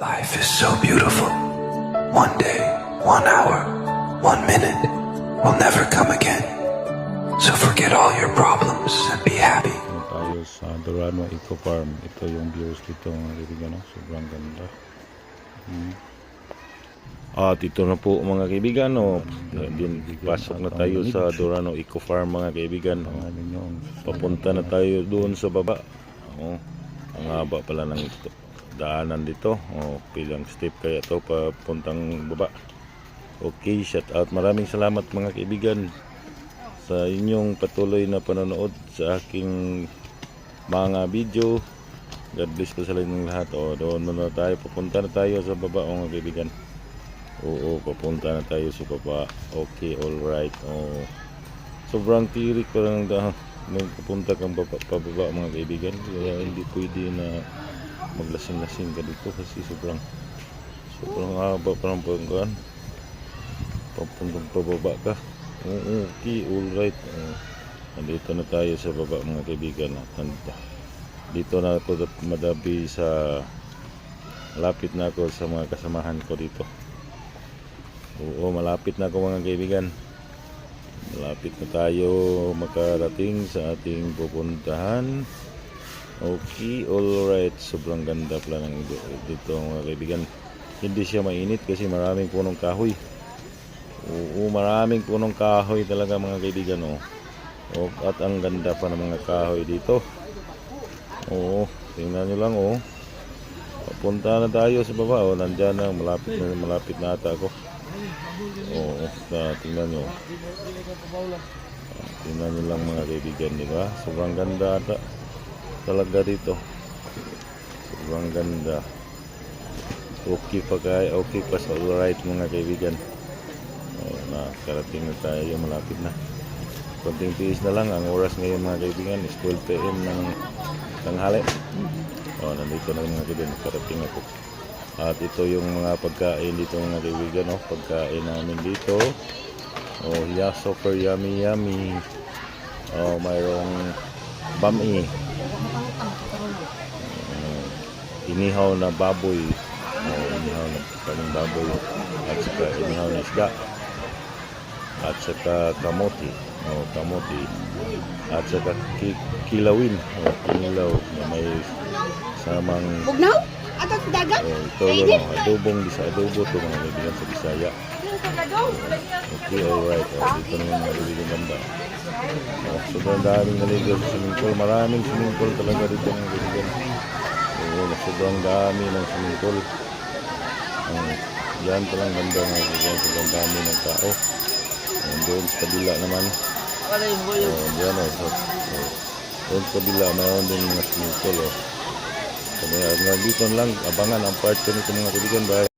Life is so beautiful. One day, 1 hour, 1 minute will never come again. So forget all your problems and be happy. Tayo sa Dorano Eco Farm. Ito yung views dito mga kaibigan. No? Sobrang ganda. At ito na po mga kaibigan. No? Pasok na tayo sa Dorano Eco Farm mga kaibigan. No? Papunta na tayo doon sa baba. Oh, ang haba pala ng daanan dito. Oh, pilang step kaya to papuntang baba. Okay, shout out. Maraming salamat mga kaibigan sa inyong patuloy na panonood sa aking mga video. God bless po sa inyong lahat. O, doon na tayo. Papunta na tayo sa baba mga kaibigan. Oo, papunta na tayo sa baba. Okay, alright. Oh, sobrang tirik pa lang nung papunta kang pababa mga kaibigan. Kaya hindi pwede na maglasing-lasing ka dito kasi sobrang haba pa ng pangkaan. Papuntang pababa ka. Okay, alright. Nandito na tayo sa baba mga kaibigan. Dito na ako madabi sa malapit na ako sa mga kasamahan ko dito. Oo, malapit na ako mga kaibigan. Malapit na tayo makarating sa ating pupuntahan. Okay, alright. Sobrang ganda pala ng dito mga kaibigan. Hindi siya mainit kasi maraming punong kahoy. Oo, maraming punong kahoy talaga mga kaibigan. Oh. At ang ganda pa ng mga kahoy dito. Oo, tingnan nyo lang. Oh. Papunta na tayo sa baba. Oh, nandyan na, malapit na ata ako. Oo, tingnan nyo. Tingnan nyo lang mga kaibigan, di ba? Sobrang ganda ata talaga dito. Sobrang ganda. Okay pa sa alright mga kaibigan. Nakarating na tayo, malapit na. Konting tiis na lang. Ang oras ngayon mga kaibigan is 12 PM ng tanghali. Nandito na mga kaibigan, nakarating ako. At ito yung mga pagkain dito mga kaibigan. Pagkain namin dito. Yeah, super yummy. Mayroong bami. Inihaw na baboy. Inihaw na paling baboy. At saka inihaw na isda. At saka kamote. Kamote. At saka kilawin. Kinilaw na may samang bugnaw? Ato sa dagat? ito yung adobo to mga kaibigan sa Bisaya. Okay, alright. Dito naman mga kaibigan ganda. Sobrang daming naligaw sa swimming pool. Maraming swimming pool talaga dito mga kaibigan. Sobrang dami ng swimming pool. Yan palang ganda mga kaibigan. Sobrang dami ng tao. Doon sa kabila naman. Diyan doon sa kabila mayroon din mga swimming pool. Kaya dito lang abangan ang part ko nito mga kaibigan. Bye.